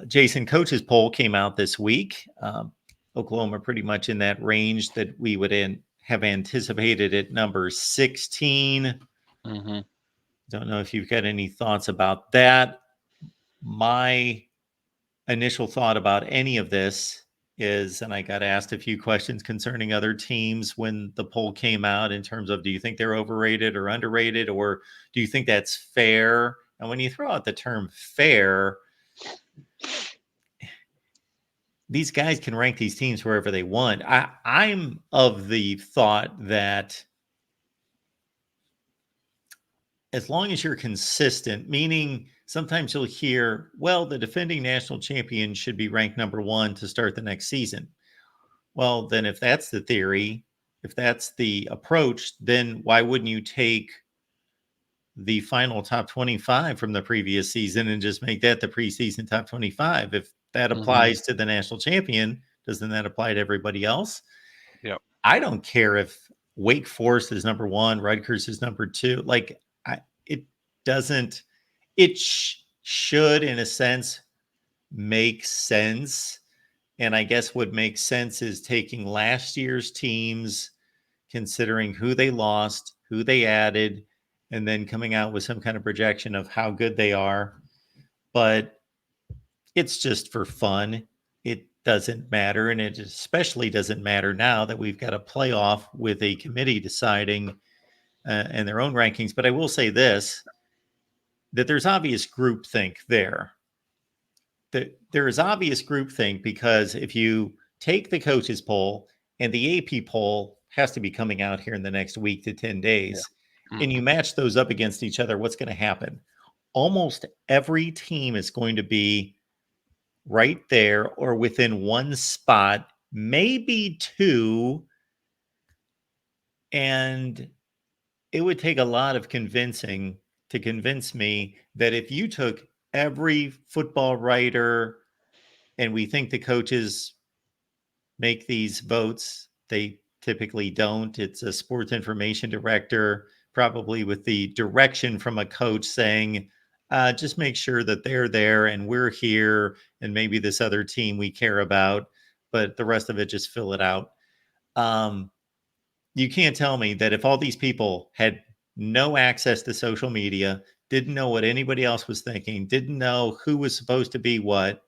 Jason, coaches poll came out this week. Oklahoma pretty much in that range that we would have anticipated at number 16. Mm-hmm. Don't know if you've got any thoughts about that. My initial thought about any of this is, and I got asked a few questions concerning other teams when the poll came out in terms of, do you think they're overrated or underrated, or do you think that's fair? And when you throw out the term fair, these guys can rank these teams wherever they want. I'm of the thought that as long as you're consistent, meaning sometimes you'll hear, well, the defending national champion should be ranked number 1 to start the next season. Well, then if that's the theory, if that's the approach, then why wouldn't you take the final top 25 from the previous season and just make that the preseason top 25? If that applies to the national champion, doesn't that apply to everybody else? Yep. I don't care if Wake Forest is number 1, Rutgers is number 2. Like, it doesn't, it should, in a sense, make sense. And I guess what makes sense is taking last year's teams, considering who they lost, who they added, and then coming out with some kind of projection of how good they are. But it's just for fun. It doesn't matter. And it especially doesn't matter now that we've got a playoff with a committee deciding and their own rankings. But I will say this, that there's obvious groupthink there. There is obvious groupthink because if you take the coaches poll, and the AP poll has to be coming out here in the next week to 10 days, and you match those up against each other, what's going to happen? Almost every team is going to be right there or within one spot, maybe two. And it would take a lot of convincing to convince me that if you took every football writer, and we think the coaches make these votes, they typically don't. It's a sports information director, probably with the direction from a coach saying, just make sure that they're there and we're here, and maybe this other team we care about, but the rest of it, just fill it out. You can't tell me that if all these people had no access to social media, didn't know what anybody else was thinking, didn't know who was supposed to be what,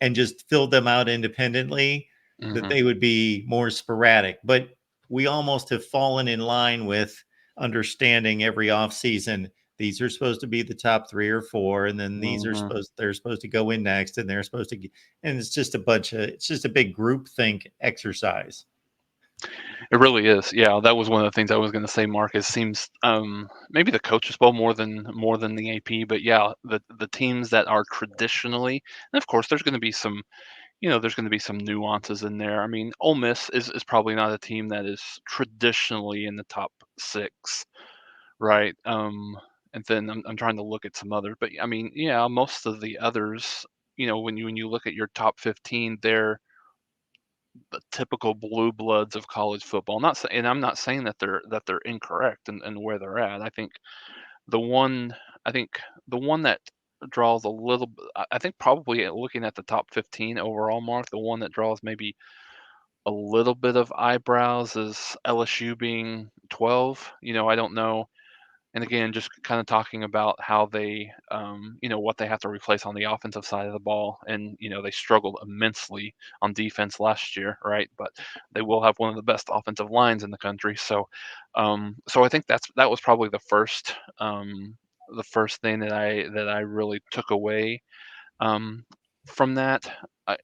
and just filled them out independently, that they would be more sporadic. But we almost have fallen in line with understanding every offseason, these are supposed to be the top 3 or 4, and then these are they're supposed to go in next, and they're supposed to get, and it's just a big group think exercise. It really is. Yeah, that was one of the things I was going to say, Mark. It seems maybe the coaches bowl more than the AP, but yeah, the teams that are traditionally, and of course, there's going to be some, there's going to be some nuances in there. I mean, Ole Miss is probably not a team that is traditionally in the top 6, right? And then I'm trying to look at some others, but I mean, yeah, most of the others, when you look at your top 15, they're the typical blue bloods of college football. And I'm not saying that they're incorrect and where they're at. The one I think the one that draws a little. I think probably looking at the top 15 overall, Mark, the one that draws maybe a little bit of eyebrows is LSU being 12. I don't know. And again, just kind of talking about how they, what they have to replace on the offensive side of the ball. And, they struggled immensely on defense last year, right? But they will have one of the best offensive lines in the country. So I think that was probably the first thing that I really took away from that. I,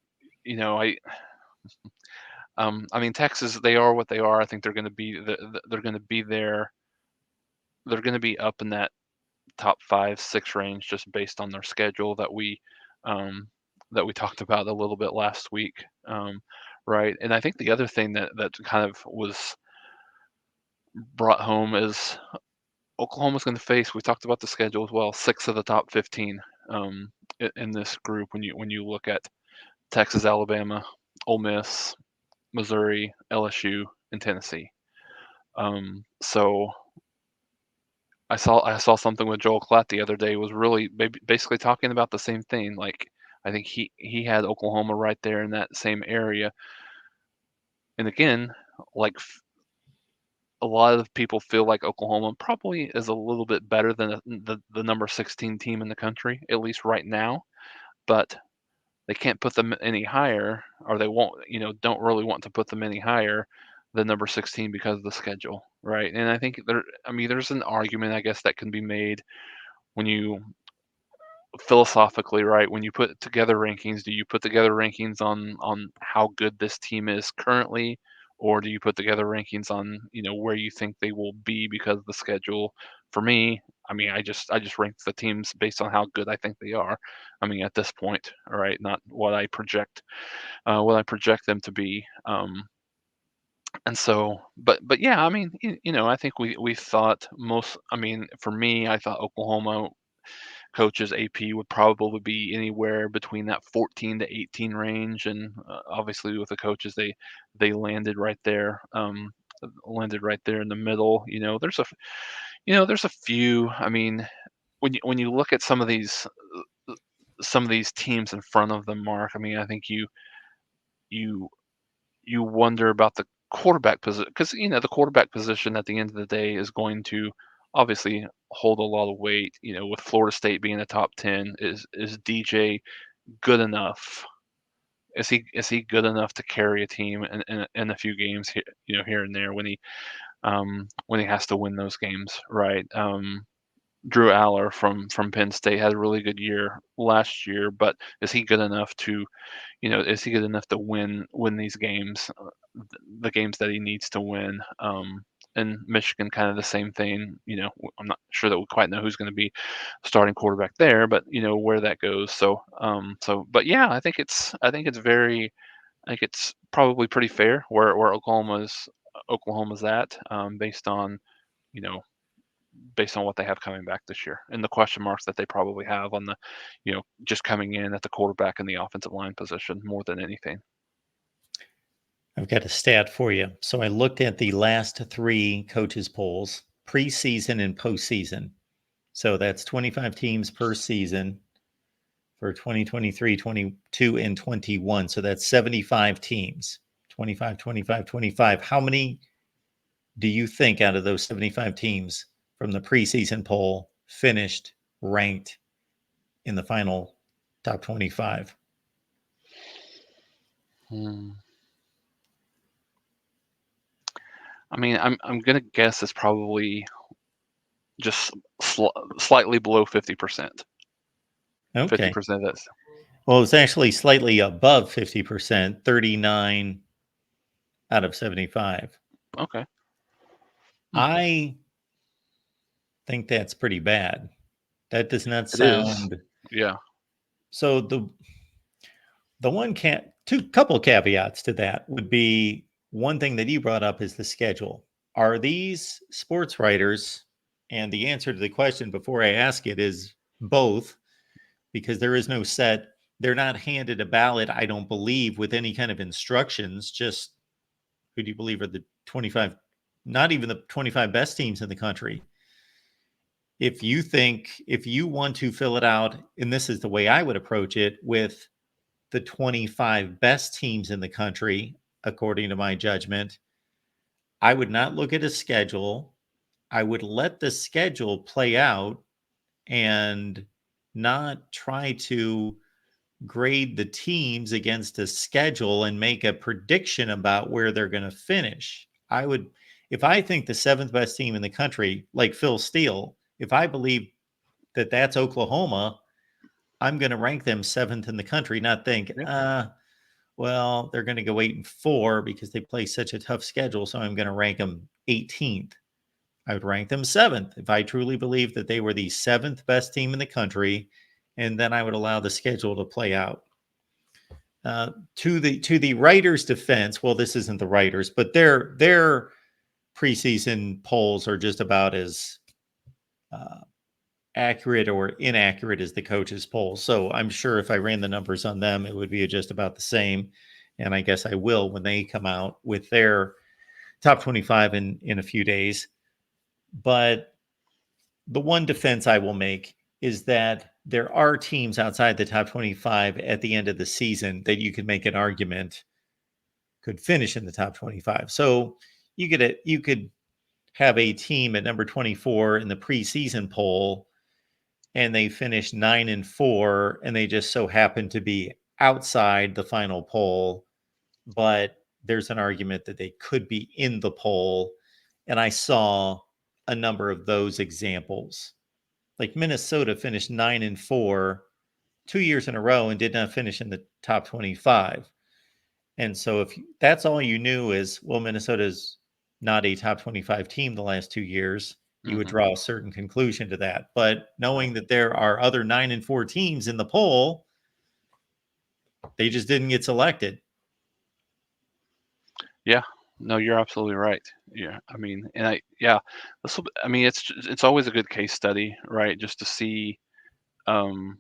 you know, I mean, Texas, they are what they are. I think they're going to be they're going to be there. They're going to be up in that top 5, 6 range just based on their schedule that we talked about a little bit last week, right? And I think the other thing that kind of was brought home is Oklahoma's going to face. We talked about the schedule as well. 6 of the top 15 in this group. When you look at Texas, Alabama, Ole Miss, Missouri, LSU, and Tennessee. So I saw something with Joel Klatt the other day, was really basically talking about the same thing. Like, I think he had Oklahoma right there in that same area. And again, like a lot of people feel like Oklahoma probably is a little bit better than the number 16 team in the country, at least right now. But they can't put them any higher, or they won't, don't really want to put them any higher than number 16 because of the schedule, right? And I think there's an argument, I guess, that can be made when you philosophically, right? When you put together rankings, do you put together rankings on how good this team is currently, or do you put together rankings on where you think they will be because of the schedule? For me, I just rank the teams based on how good I think they are. At this point, all right, not what I project them to be. And so, but yeah, I think we thought most. For me, I thought Oklahoma coaches AP would probably be anywhere between that 14 to 18 range, and obviously with the coaches, they landed right there in the middle. There's a few. When you look at some of these teams in front of them, Mark, I think you you wonder about the quarterback position, because the quarterback position at the end of the day is going to obviously hold a lot of weight. With Florida State being a top 10, is DJ good enough? Is he good enough to carry a team in a few games here, here and there when he has to win those games, right? Drew Aller from Penn State had a really good year last year, but is he good enough to is he good enough to win these games, the games that he needs to win? And Michigan, kind of the same thing. I'm not sure that we quite know who's going to be starting quarterback there, but where that goes. But yeah, I think it's probably pretty fair where Oklahoma's at, you know based on what they have coming back this year, and the question marks that they probably have on just coming in at the quarterback and the offensive line position more than anything. I've got a stat for you. So I looked at the last three coaches polls, preseason and postseason. So that's 25 teams per season for 2023, 22, and 21. So that's 75 teams, 25, 25, 25. How many do you think out of those 75 teams from the preseason poll finished ranked in the final top 25? I'm gonna guess it's probably just slightly below 50%. Okay. 50%. That's Well, it's actually slightly above 50%, 39 out of 75. okay. I think that's pretty bad. That does not It is. sound Yeah. so. The one two couple caveats to that would be one thing that you brought up is the schedule. Are these sports writers? And the answer to the question before I ask it is both, because there is no set. They're not handed a ballot, I don't believe, with any kind of instructions. Just who do you believe are the 25, not even the 25 best teams in the country? If you want to fill it out, and this is the way I would approach it, with the 25 best teams in the country, according to my judgment, I would not look at a schedule. I would let the schedule play out and not try to grade the teams against a schedule and make a prediction about where they're going to finish. If I think the seventh best team in the country, like Phil Steele, if I believe that that's Oklahoma, I'm going to rank them seventh in the country, not think, Yeah. well, they're going to go 8-4 because they play such a tough schedule. So I'm going to rank them 18th. I would rank them seventh if I truly believed that they were the seventh best team in the country, and then I would allow the schedule to play out. To the writers' defense, well, this isn't the writers, but their preseason polls are just about as accurate or inaccurate as the coaches' polls. So I'm sure if I ran the numbers on them, it would be just about the same. And I guess I will when they come out with their top 25 in a few days. But the one defense I will make is that there are teams outside the top 25 at the end of the season that you could make an argument could finish in the top 25. So you could have a team at number 24 in the preseason poll and they finish 9-4 and they just so happen to be outside the final poll, but there's an argument that they could be in the poll. And I saw a number of those examples. Like Minnesota finished 9-4 2 years in a row and did not finish in the top 25. And so if that's all you knew is, well, Minnesota's not a top 25 team the last 2 years, you would Hmm. draw a certain conclusion to that. But Right. knowing that there are other 9-4 teams in the poll, they just didn't get selected. Yeah. No, you're absolutely right. Yeah. I mean, and yeah, I mean, it's always a good case study, right? Just to see, um,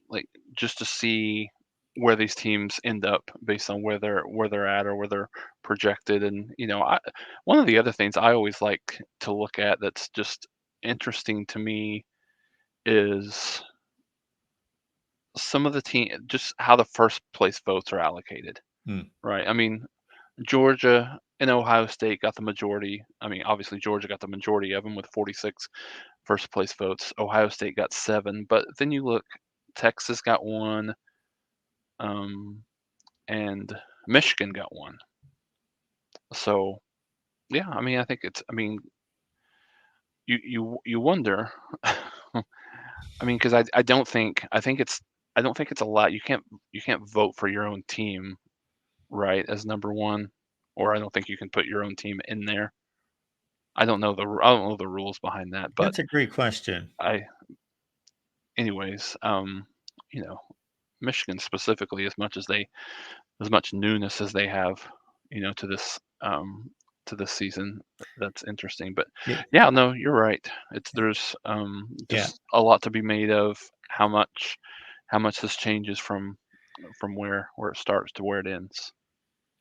like, just to see where these teams end up based on where they're at or where they're projected. And one of the other things I always like to look at that's just interesting to me is some of the team, just how the first place votes are allocated, Hmm. right? I mean, Georgia and Ohio State got the majority. I mean, obviously Georgia got the majority of them with 46 first place votes. Ohio State got 7, but then you look, Texas got 1, um, and Michigan got 1. So yeah, I mean, I think it's. I mean, you wonder. I mean, because I don't think I don't think it's a lot. You can't vote for your own team, right, as number one, or I don't think you can put your own team in there. I don't know the rules behind that, but That's a great question. I anyways, you know, Michigan specifically, as much newness as they have, to this season, that's interesting. But Yeah. yeah, no, you're right. There's Yeah. just a lot to be made of how much this changes from where it starts to where it ends.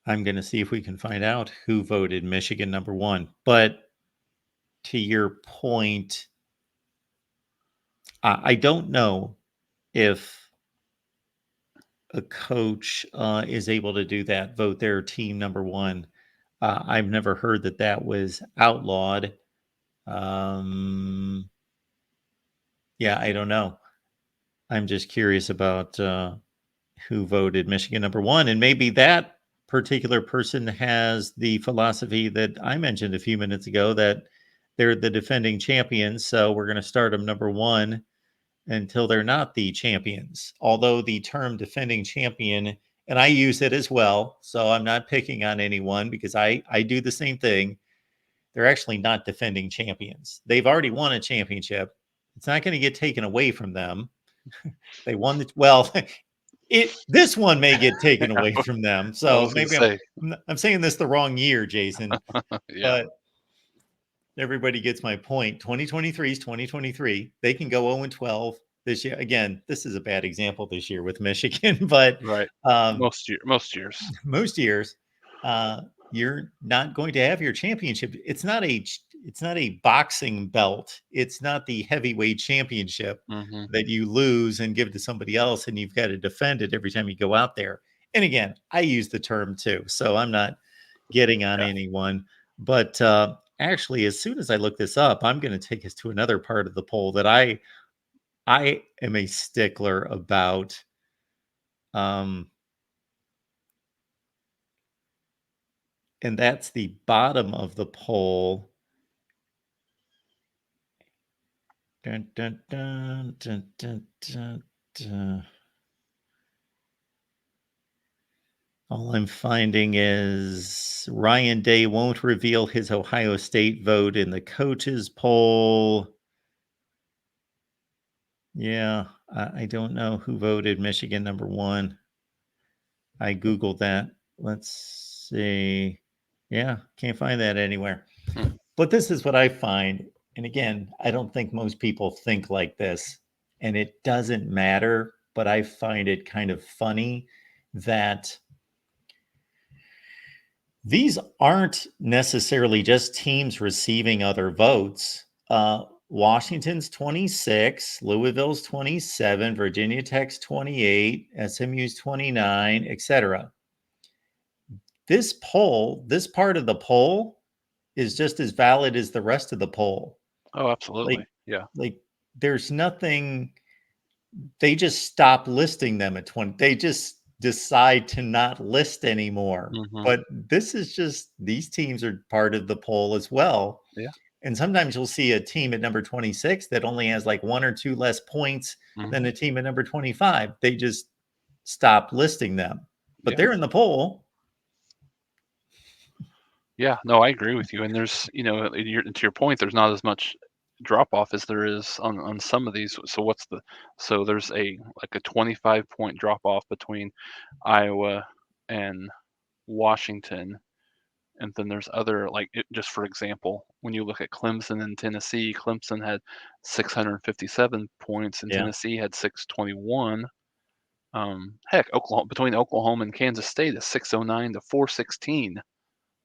I'm going to see if we can find out who voted Michigan number one. But to your point, I don't know if a coach is able to do that, vote their team number one. I've never heard that that was outlawed. Um, yeah, I don't know. I'm just curious about who voted Michigan number one. And maybe that particular person has the philosophy that I mentioned a few minutes ago that they're the defending champions. So we're going to start them number one until they're not the champions. Although the term defending champion, and I use it as well, so I'm not picking on anyone because I do the same thing. They're actually not defending champions. They've already won a championship. It's not going to get taken away from them. They won the well. This one may get taken away from them. I So was gonna maybe say, I'm saying this the wrong year, Jason, yeah, but everybody gets my point. 2023 is 2023. They can go 0-12 this year. Again, this is a bad example this year with Michigan, but right. um, Most years. most years, you're not going to have your championship. It's not a boxing belt. It's not the heavyweight championship Hmm. that you lose and give to somebody else, and you've got to defend it every time you go out there. And again, I use the term too, so I'm not getting on Yeah, anyone. But actually, as soon as I look this up, I'm going to take us to another part of the poll that I am a stickler about. Um, and that's the bottom of the poll. Dun, dun, dun, dun, dun, dun, dun. All I'm finding is Ryan Day won't reveal his Ohio State vote in the coaches poll. Yeah, I don't know who voted Michigan number one. I Googled that. Let's see. Yeah, can't find that anywhere. hmm, But this is what I find. And again, I don't think most people think like this. And it doesn't matter, but I find it kind of funny that these aren't necessarily just teams receiving other votes. Washington's 26, Louisville's 27, Virginia Tech's 28, SMU's 29, etc. This poll, this part of the poll is just as valid as the rest of the poll. Oh, absolutely. Like, Yeah. like there's nothing, they just stop listing them at 20. They just decide to not list anymore. Hmm. But this is just, these teams are part of the poll as well. Yeah. And sometimes you'll see a team at number 26 that only has like one or two less points than Hmm. a team at number 25. They just stop listing them, but Yeah. they're in the poll. Yeah. No, I agree with you. And there's, to your point, there's not as much drop off as there is on some of these. So there's a 25-point drop off between Iowa and Washington. And then there's other, just for example, when you look at Clemson and Tennessee, Clemson had 657 points and Yeah. Tennessee had 621. Heck, Oklahoma, between Oklahoma and Kansas State is 609 to 416.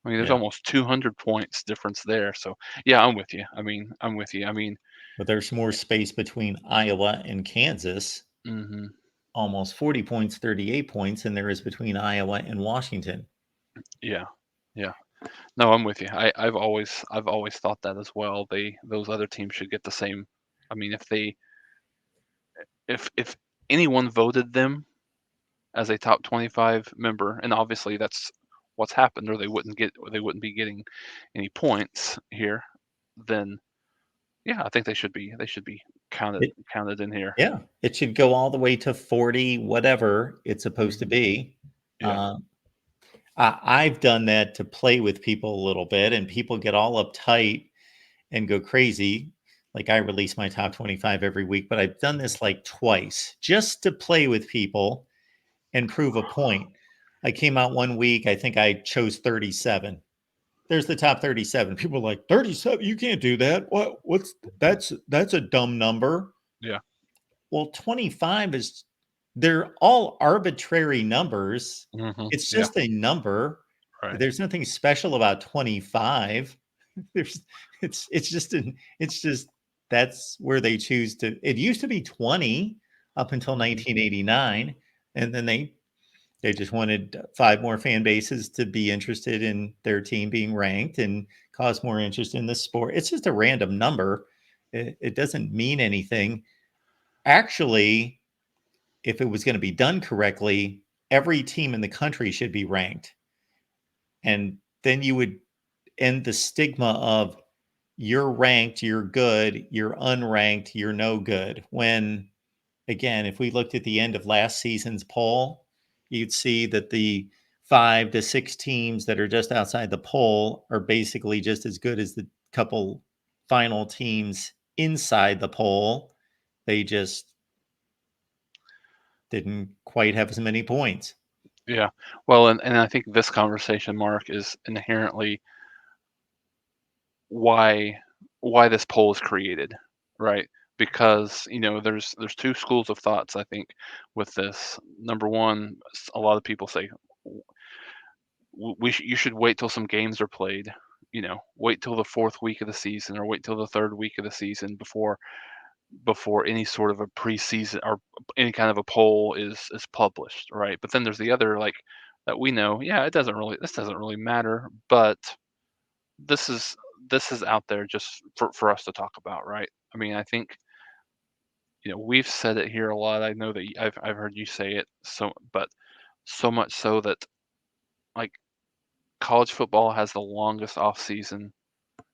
I mean, there's Yeah. almost 200 points difference there. So yeah, I'm with you. I'm with you. But there's more space between Iowa and Kansas, Hmm. almost 40 points, 38 points, and there is between Iowa and Washington. Yeah, yeah. No, I'm with you. I've always thought that as well. Those other teams should get the same. I mean, if anyone voted them as a top 25 member, and obviously that's what's happened, or they wouldn't be getting any points here, then yeah, I think they should be counted It, counted in here. yeah, it should go all the way to 40, whatever it's supposed to Hmm. be. Yeah. Uh, I've done that to play with people a little bit, and people get all uptight and go crazy. Like I release my top 25 every week, but I've done this like twice just to play with people and prove a point. I came out one week, I think I chose 37. There's the top 37. People are like, 37, you can't do that. What's that's a dumb number. Yeah. Well, 25 is, they're all arbitrary numbers. Hmm. It's Yeah. just a number. Right. There's nothing special about 25. There's it's just that's where they choose to. It used to be 20 up until Hmm. 1989, and then they just wanted five more fan bases to be interested in their team being ranked and cause more interest in the sport. It's just a random number. It doesn't mean anything. Actually, if it was going to be done correctly, every team in the country should be ranked. And then you would end the stigma of you're ranked, you're good, you're unranked, you're no good. When, again, if we looked at the end of last season's poll, you'd see that the 5 to 6 teams that are just outside the poll are basically just as good as the couple final teams inside the poll. They just didn't quite have as many points. Yeah. Well, and I think this conversation, Mark, is inherently why why this poll is created, right? Because there's two schools of thoughts I think with this. Number one, a lot of people say you should wait till some games are played. Wait till the fourth week of the season or wait till the third week of the season before any sort of a preseason or any kind of a poll is published, right? But then there's the other like that we know, yeah, this doesn't really matter, but this is this is out there just for us to talk about, right? I mean, I think we've said it here a lot. I know that I've heard you say it but so much so that like college football has the longest off season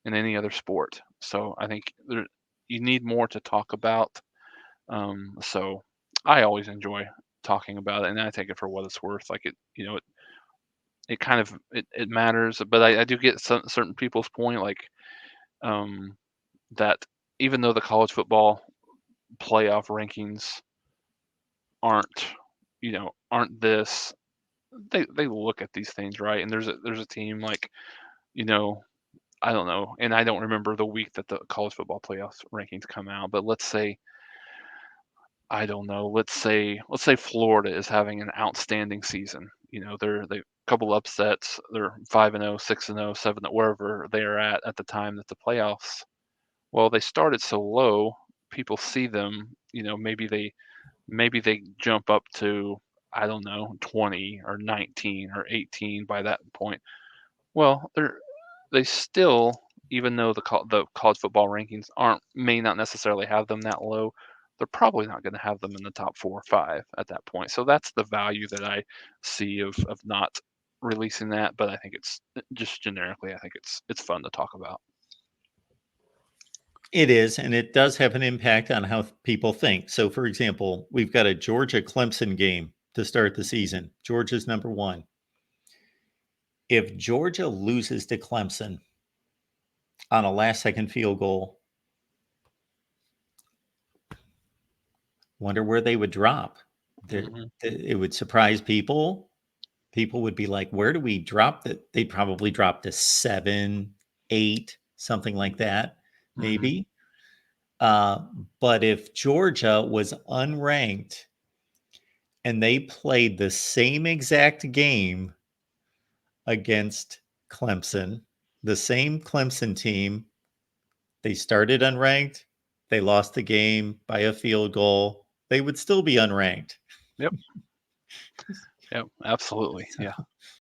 in any other sport. So I think you need more to talk about. So I always enjoy talking about it, and I take it for what it's worth. Like it kind of it matters, but I do get certain people's point, like um, that even though the college football playoff rankings aren't this, they look at these things, right? And there's a team like you know I don't know, and I don't remember the week that the college football playoff rankings come out, but let's say I don't know. Let's say Florida is having an outstanding season. They couple upsets. They're 5-0, 6-0, 7, wherever they are at the time that the playoffs Well, they started so low, people see them, maybe they jump up to, I don't know, 20 or 19 or 18 by that point. Well, they still, even though the college football rankings may not necessarily have them that low, they're probably not going to have them in the top 4 or 5 at that point. So that's the value that I see of not releasing that. But I think it's just generically, I think it's fun to talk about. It is, and it does have an impact on how people think. So, for example, we've got a Georgia Clemson game to start the season. Georgia's number one. If Georgia loses to Clemson on a last second field goal, wonder where they would drop. Hmm. It would surprise people. People would be like, where do we drop that? They'd probably drop to 7, 8, something like that, Hmm. maybe. Uh, but if Georgia was unranked and they played the same exact game against Clemson, the same Clemson team, they started unranked, they lost the game by a field goal, they would still be unranked. Yep. Yep. Absolutely. So Yeah.